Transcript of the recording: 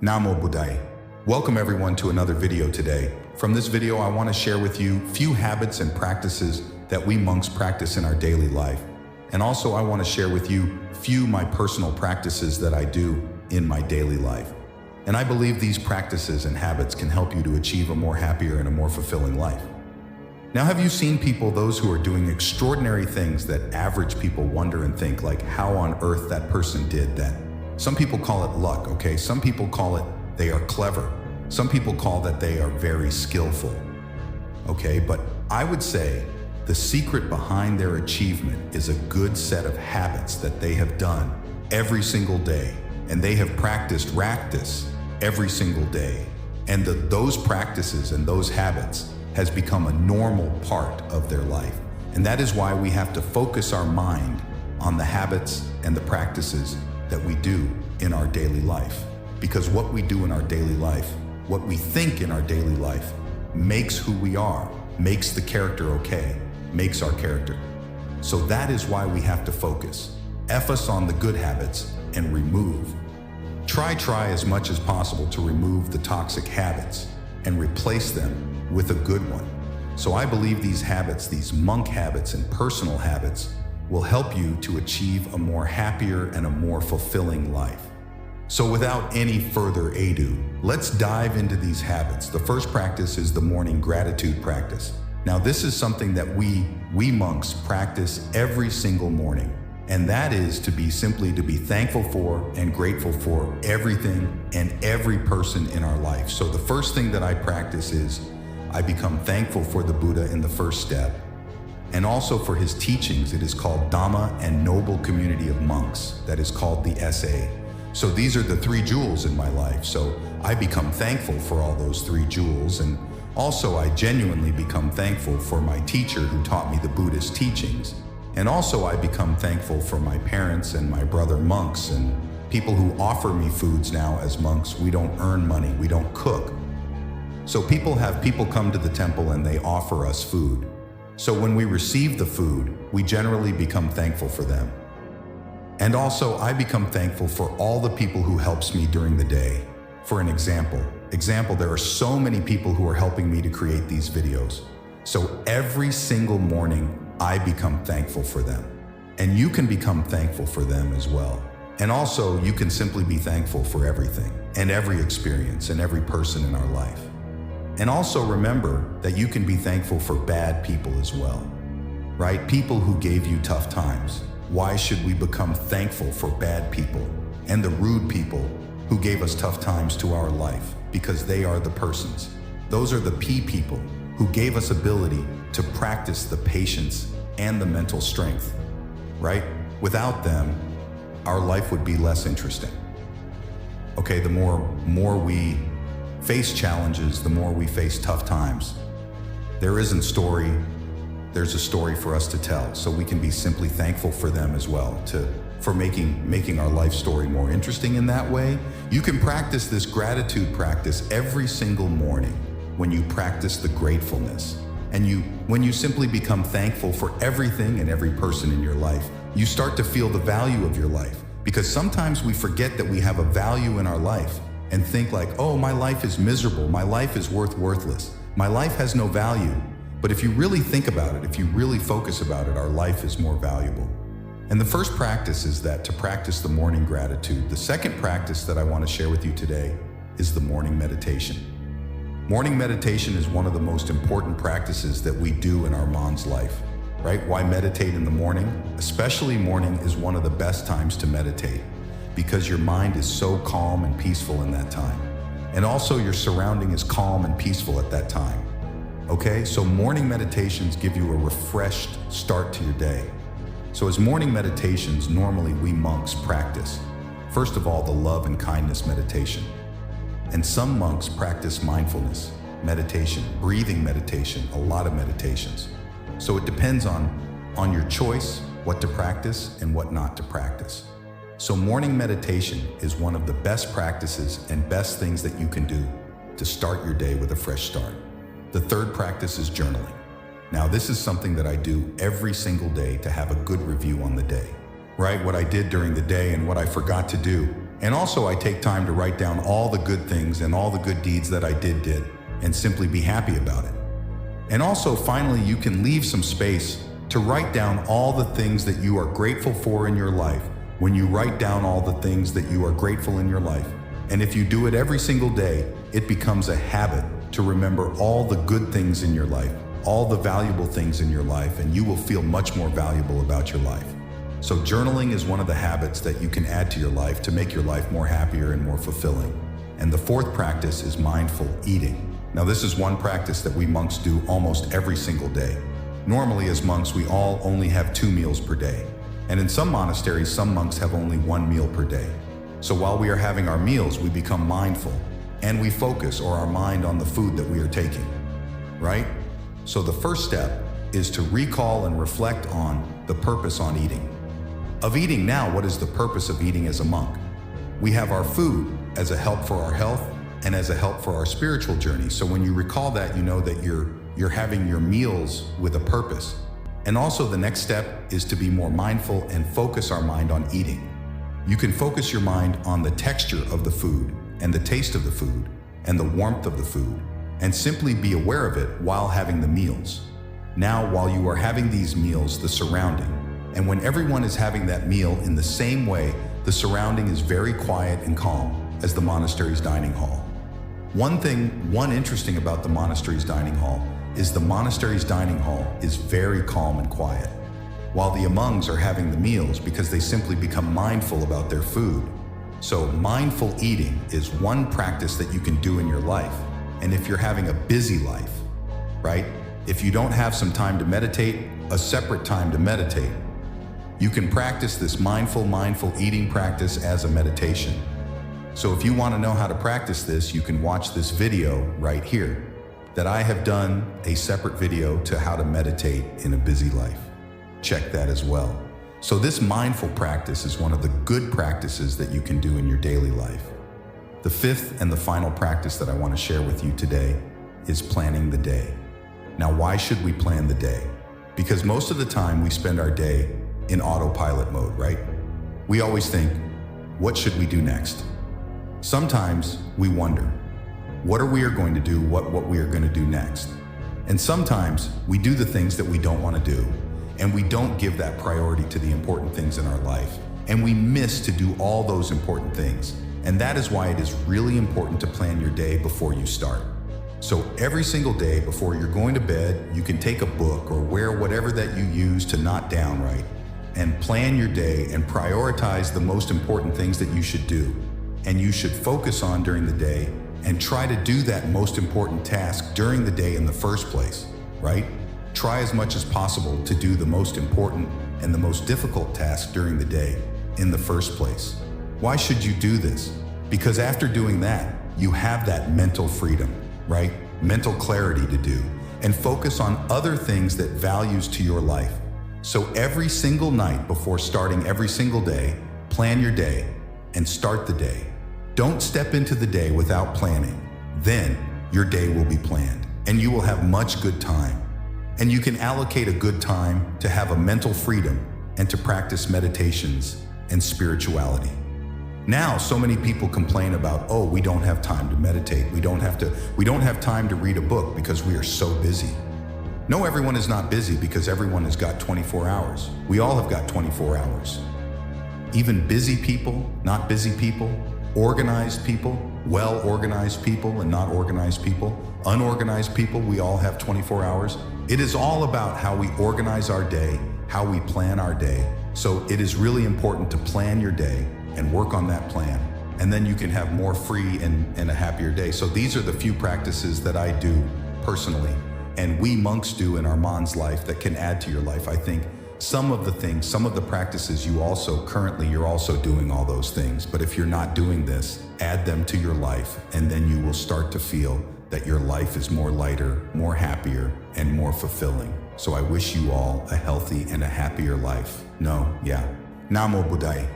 Namo Buddhaya. Welcome everyone to another video today. From this video, I want to share with you few habits and practices that we monks practice in our daily life. And also I want to share with you few my personal practices that I do in my daily life. And I believe these practices and habits can help you to achieve a more happier and a more fulfilling life. Now, have you seen people, those who are doing extraordinary things that average people wonder and think like how on earth that person did that? Some people call it luck, okay? Some people call it they are clever. Some people call that they are very skillful, okay? But I would say the secret behind their achievement is a good set of habits that they have done every single day. And they have practiced every single day. And those practices and those habits has become a normal part of their life. And that is why we have to focus our mind on the habits and the practices that we do in our daily life. Because what we do in our daily life, what we think in our daily life, makes who we are, makes the character okay, makes our character. So that is why we have to focus. Focus on the good habits and remove. Try as much as possible to remove the toxic habits and replace them with a good one. So I believe these habits, these monk habits and personal habits, will help you to achieve a more happier and a more fulfilling life. So without any further ado, let's dive into these habits. The first practice is the morning gratitude practice. Now this is something that we monks practice every single morning. And that is to be thankful for and grateful for everything and every person in our life. So the first thing that I practice is I become thankful for the Buddha in the first step. And also for his teachings. It is called Dhamma and Noble Community of Monks. That is called the SA. So these are the three jewels in my life. So I become thankful for all those three jewels. And also I genuinely become thankful for my teacher who taught me the Buddhist teachings. And also I become thankful for my parents and my brother monks and people who offer me foods now as monks. We don't earn money, we don't cook. So people come to the temple and they offer us food. So when we receive the food, we generally become thankful for them. And also I become thankful for all the people who helps me during the day. For an example, there are so many people who are helping me to create these videos. So every single morning, I become thankful for them. And you can become thankful for them as well. And also, you can simply be thankful for everything and every experience and every person in our life. And also remember that you can be thankful for bad people as well, right? People who gave you tough times. Why should we become thankful for bad people and the rude people who gave us tough times to our life? Because they are the persons. Those are the people who gave us ability to practice the patience and the mental strength, right? Without them, our life would be less interesting. Okay, the more we face challenges, the more we face tough times. There's a story for us to tell, so we can be simply thankful for them as well, for making our life story more interesting in that way. You can practice this gratitude practice every single morning when you practice the gratefulness. And when you simply become thankful for everything and every person in your life, you start to feel the value of your life. Because sometimes we forget that we have a value in our life and think like, oh, my life is miserable, my life is worthless, my life has no value. But if you really think about it, if you really focus about it, our life is more valuable. And the first practice is that to practice the morning gratitude. The second practice that I want to share with you today is the morning meditation. Morning meditation is one of the most important practices that we do in our mon's life, right? Why meditate in the morning? Especially morning is one of the best times to meditate because your mind is so calm and peaceful in that time. And also your surrounding is calm and peaceful at that time. Okay, so morning meditations give you a refreshed start to your day. So as morning meditations, normally we monks practice, first of all, the love and kindness meditation. And some monks practice mindfulness, meditation, breathing meditation, a lot of meditations. So it depends on your choice, what to practice and what not to practice. So morning meditation is one of the best practices and best things that you can do to start your day with a fresh start. The third practice is journaling. Now this is something that I do every single day to have a good review on the day, right? What I did during the day and what I forgot to do. And also I take time to write down all the good things and all the good deeds that I did, and simply be happy about it. And also finally, you can leave some space to write down all the things that you are grateful for in your life. When you write down all the things that you are grateful in your life, and if you do it every single day, it becomes a habit to remember all the good things in your life, all the valuable things in your life, and you will feel much more valuable about your life. So journaling is one of the habits that you can add to your life to make your life more happier and more fulfilling. And the fourth practice is mindful eating. Now this is one practice that we monks do almost every single day. Normally as monks, we all only have 2 meals per day. And in some monasteries, some monks have only 1 meal per day. So while we are having our meals, we become mindful and we focus our mind on the food that we are taking, right? So the first step is to recall and reflect on the purpose on eating. Of eating now, what is the purpose of eating as a monk? We have our food as a help for our health and as a help for our spiritual journey. So when you recall that, you know that you're having your meals with a purpose. And also the next step is to be more mindful and focus our mind on eating. You can focus your mind on the texture of the food and the taste of the food and the warmth of the food, and simply be aware of it while having the meals. Now, while you are having these meals, the surrounding, and when everyone is having that meal in the same way, the surrounding is very quiet and calm as the monastery's dining hall. One interesting about the monastery's dining hall is the monastery's dining hall is very calm and quiet, while the monks are having the meals because they simply become mindful about their food. So mindful eating is one practice that you can do in your life. And if you're having a busy life, right? If you don't have some time to meditate, a separate time to meditate, you can practice this mindful eating practice as a meditation. So if you want to know how to practice this, you can watch this video right here, that I have done a separate video to how to meditate in a busy life. Check that as well. So this mindful practice is one of the good practices that you can do in your daily life. The fifth and the final practice that I want to share with you today is planning the day. Now, why should we plan the day? Because most of the time we spend our day in autopilot mode, right? We always think, what should we do next? Sometimes we wonder, what are we going to do, what we are going to do next? And sometimes we do the things that we don't want to do, and we don't give that priority to the important things in our life, and we miss to do all those important things. And that is why it is really important to plan your day before you start. So every single day before you're going to bed, you can take a book or wear whatever that you use to not down right, and plan your day and prioritize the most important things that you should do. And you should focus on during the day and try to do that most important task during the day in the first place, right? Try as much as possible to do the most important and the most difficult task during the day in the first place. Why should you do this? Because after doing that, you have that mental freedom, right? Mental clarity to do and focus on other things that values to your life. So every single night before starting every single day, plan your day and start the day. Don't step into the day without planning. Then your day will be planned and you will have much good time. And you can allocate a good time to have a mental freedom and to practice meditations and spirituality. Now, so many people complain about, oh, we don't have time to meditate. We don't have time to read a book because we are so busy. No, everyone is not busy because everyone has got 24 hours. We all have got 24 hours. Even busy people, not busy people, organized people, well-organized people and not organized people, unorganized people, we all have 24 hours. It is all about how we organize our day, how we plan our day. So it is really important to plan your day and work on that plan. And then you can have more free and a happier day. So these are the few practices that I do personally, and we monks do in our mon's life that can add to your life. I think some of the practices you're also doing all those things. But if you're not doing this, add them to your life, and then you will start to feel that your life is more lighter, more happier, and more fulfilling. So I wish you all a healthy and a happier life. Namo Buddhaya.